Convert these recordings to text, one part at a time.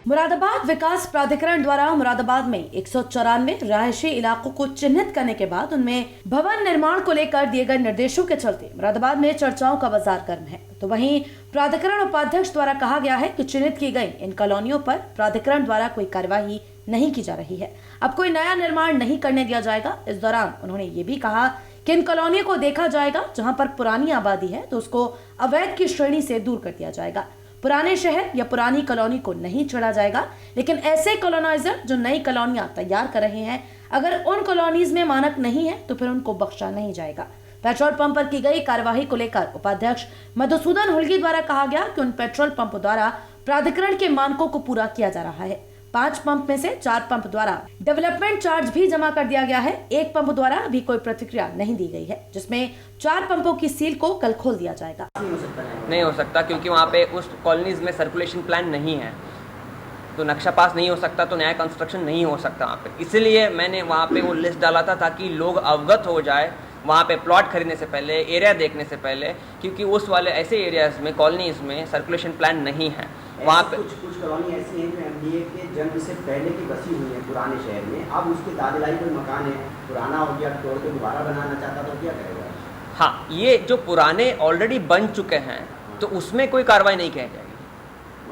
मुरादाबाद विकास प्राधिकरण द्वारा मुरादाबाद में 194 रहायशी इलाकों को चिन्हित करने के बाद उनमें भवन निर्माण को लेकर दिए गए निर्देशों के चलते मुरादाबाद में चर्चाओं का बाजार गर्म है। तो वहीं प्राधिकरण उपाध्यक्ष द्वारा कहा गया है कि चिन्हित की गई इन कॉलोनियों पर प्राधिकरण द्वारा कोई कार्यवाही नहीं की जा रही है। अब कोई नया निर्माण नहीं करने दिया जाएगा। इस दौरान उन्होंने ये भी कहा कि इन कॉलोनियों को देखा जाएगा, जहां पर पुरानी आबादी है तो उसको अवैध की श्रेणी से दूर कर दिया जाएगा। पुराने शहर या पुरानी कॉलोनी को नहीं छोड़ा जाएगा, लेकिन ऐसे कॉलोनाइजर जो नई कॉलोनियां तैयार कर रहे हैं, अगर उन कॉलोनीज में मानक नहीं है तो फिर उनको बख्शा नहीं जाएगा। पेट्रोल पंप पर की गई कार्यवाही को लेकर उपाध्यक्ष मधुसूदन हुल्गी द्वारा कहा गया कि उन पेट्रोल पंप द्वारा प्राधिकरण के मानकों को पूरा किया जा रहा है। 5 पंप में से 4 पंप द्वारा डेवलपमेंट चार्ज भी जमा कर दिया गया है। 1 पंप द्वारा अभी कोई प्रतिक्रिया नहीं दी गई है, जिसमें 4 पंपों की सील को कल खोल दिया जाएगा। नहीं हो सकता क्योंकि वहाँ पे उस कॉलोनीज में सर्कुलेशन प्लान नहीं है, तो नक्शा पास नहीं हो सकता, तो नया कंस्ट्रक्शन नहीं हो सकता वहाँ पे। इसलिए मैंने वहाँ पे वो लिस्ट डाला था ताकि लोग अवगत हो जाए वहाँ पे प्लॉट खरीदने से पहले, एरिया देखने से पहले, क्योंकि उस वाले ऐसे एरियाज में, कॉलोनीज में सर्कुलेशन प्लान नहीं है। वहाँ पे कुछ कॉलोनी ऐसी हैं जो एमडीए के जन्म से पहले की बसी हुई है पुराने शहर में। अब उसके दादलाई कोई मकान है, पुराना हो गया, तोड़ के दोबारा बनाना चाहता तो क्या करेगा? हाँ, ये जो पुराने ऑलरेडी बन चुके हैं तो उसमें कोई कार्रवाई नहीं की जाएगी,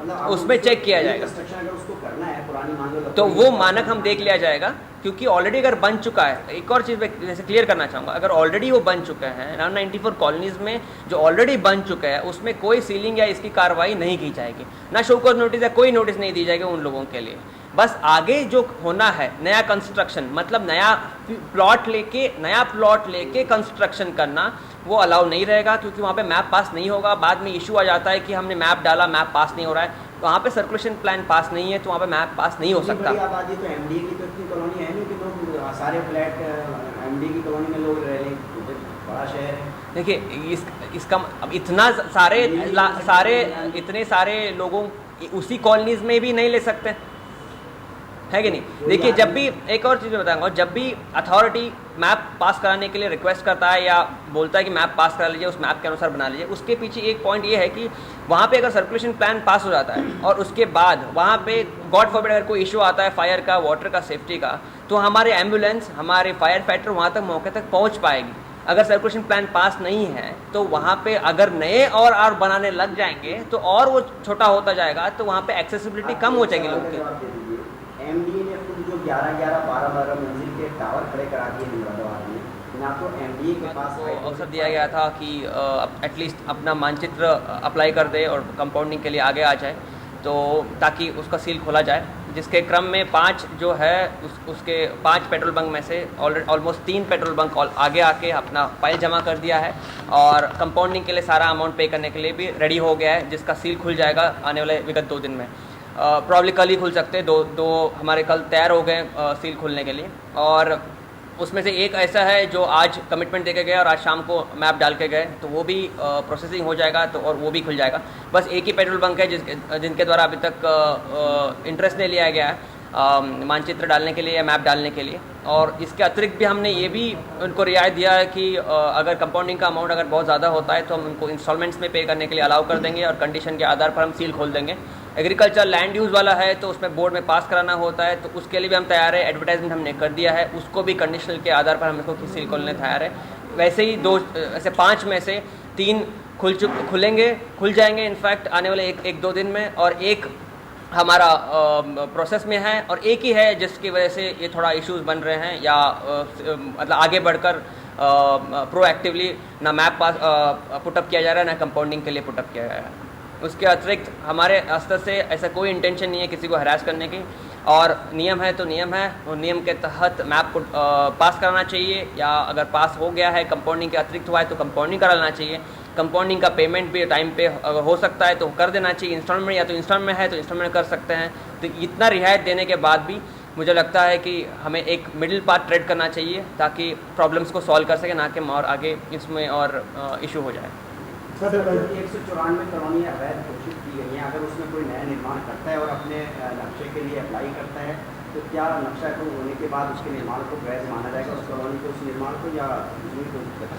मतलब उसमें चेक किया जाएगा। अगर उसको करना है पुरानी मान लो तो वो मानक हम देख लिया जाएगा, क्योंकि ऑलरेडी अगर बन चुका है। एक और चीज़ जैसे क्लियर करना चाहूँगा, अगर ऑलरेडी वो बन चुका है, 94 कॉलोनीज में जो ऑलरेडी बन चुका है उसमें कोई सीलिंग या इसकी कार्रवाई नहीं की जाएगी, ना शो कॉज नोटिस या कोई नोटिस नहीं दी जाएगी उन लोगों के लिए। बस आगे जो होना है नया कंस्ट्रक्शन, मतलब नया प्लॉट लेके कंस्ट्रक्शन करना, वो अलाउ नहीं रहेगा, क्योंकि वहाँ पे मैप पास नहीं होगा। बाद में इशू आ जाता है कि हमने मैप डाला, मैप पास नहीं हो रहा है, वहाँ पे सर्कुलेशन प्लान पास नहीं है, तो वहाँ पे मैप पास नहीं हो सकता। आबादी तो एमडी की तो इतनी कॉलोनी है नहीं कि लोग सारे फ्लैट एमडी की कॉलोनी में लोग रह रहे हैं, बड़ा शहर है। देखिए इसका अब इतने सारे लोगों उसी कॉलोनीज में भी नहीं ले सकते, है कि नहीं? देखिए, जब भी एक और चीज़ बताऊंगा, जब भी अथॉरिटी मैप पास कराने के लिए रिक्वेस्ट करता है या बोलता है कि मैप पास करा लीजिए, उस मैप के अनुसार बना लीजिए, उसके पीछे एक पॉइंट ये है कि वहाँ पे अगर सर्कुलेशन प्लान पास हो जाता है और उसके बाद वहाँ पे गॉड फॉरबिड अगर कोई इशू आता है फायर का, वाटर का, सेफ्टी का, तो हमारे एम्बुलेंस, हमारे फायर फाइटर वहाँ तक मौके तक पहुँच पाएगी। अगर सर्कुलेशन प्लान पास नहीं है तो वहाँ पे अगर नए और बनाने लग जाएंगे तो और वो छोटा होता जाएगा, तो वहाँ पे एक्सेसिबिलिटी कम हो जाएगी लोगों की। एमडीए ने खुद जो 11-11, 12-12 मंजिल के टावर खड़े करा दिए मुरादाबाद में, ना तो एमडीए के पास अवसर दिया गया था कि एटलीस्ट अपना मानचित्र अप्लाई कर दे और कंपाउंडिंग के लिए आगे आ जाए, तो ताकि उसका सील खोला जाए, जिसके क्रम में 5 जो है उसके 5 पेट्रोल बंक में से ऑलमोस्ट 3 पेट्रोल बंक आगे आके अपना फाइल जमा कर दिया है और कंपाउंडिंग के लिए सारा अमाउंट पे करने के लिए भी रेडी हो गया है, जिसका सील खुल जाएगा आने वाले विगत 2 दिन में। प्रॉब्ली कल ही खुल सकते हैं, दो हमारे कल तैयार हो गए सील खुलने के लिए। और उसमें से एक ऐसा है जो आज कमिटमेंट देके गए और आज शाम को मैप डाल के गए, तो वो भी प्रोसेसिंग हो जाएगा, तो और वो भी खुल जाएगा। बस एक ही पेट्रोल बंक है जिनके द्वारा अभी तक इंटरेस्ट नहीं लिया गया है मानचित्र डालने के लिए या मैप डालने के लिए। और इसके अतिरिक्त भी हमने ये भी उनको रियायत दिया है कि अगर कंपाउंडिंग का अमाउंट अगर बहुत ज़्यादा होता है तो हम उनको इंस्टॉलमेंट्स में पे करने के लिए अलाउ कर देंगे और कंडीशन के आधार पर हम सील खोल देंगे। एग्रीकल्चर लैंड यूज़ वाला है तो उसमें बोर्ड में पास कराना होता है, तो उसके लिए भी हम तैयार है, एडवर्टाइजमेंट हमने कर दिया है, उसको भी कंडीशनल के आधार पर हम इसको सील खोलने तैयार है। वैसे ही ऐसे 5 में से 3 खुल जाएंगे इनफैक्ट आने वाले 1-2 दिन में, और एक हमारा प्रोसेस में है, और एक ही है जिसकी वजह से ये थोड़ा इश्यूज बन रहे हैं, या मतलब आगे बढ़कर प्रोएक्टिवली ना मैप पास पुटअप किया जा रहा है, ना कंपाउंडिंग के लिए पुटअप किया जा रहा है। उसके अतिरिक्त हमारे स्तर से ऐसा कोई इंटेंशन नहीं है किसी को हरास करने की, और नियम है तो नियम है, और नियम के तहत मैप को पास कराना चाहिए, या अगर पास हो गया है कंपाउंडिंग के अतिरिक्त हुआ है तो कंपाउंडिंग कराना चाहिए। कंपाउंडिंग का पेमेंट भी टाइम पे अगर हो सकता है तो कर देना चाहिए, इंस्टॉलमेंट या तो इंस्टॉलमेंट है तो इंस्टॉलमेंट कर सकते हैं। तो इतना रियायत देने के बाद भी मुझे लगता है कि हमें एक मिडिल पाथ ट्रेड करना चाहिए ताकि प्रॉब्लम्स को सॉल्व कर सके, ना कि और आगे इसमें और इशू हो जाए। 194 कॉलोनियाँ अवैध घोषित की गई हैं, अगर उसमें कोई नया निर्माण करता है और अपने नक्शे के लिए अप्लाई करता है तो क्या नक्शा अप्रूव होने के बाद उसके निर्माण को वैध माना जाएगा, उस कॉलोनी को, उस निर्माण को, या?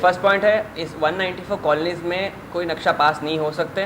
फर्स्ट पॉइंट है, इस 194 कॉलोनीज़ में कोई नक्शा पास नहीं हो सकते।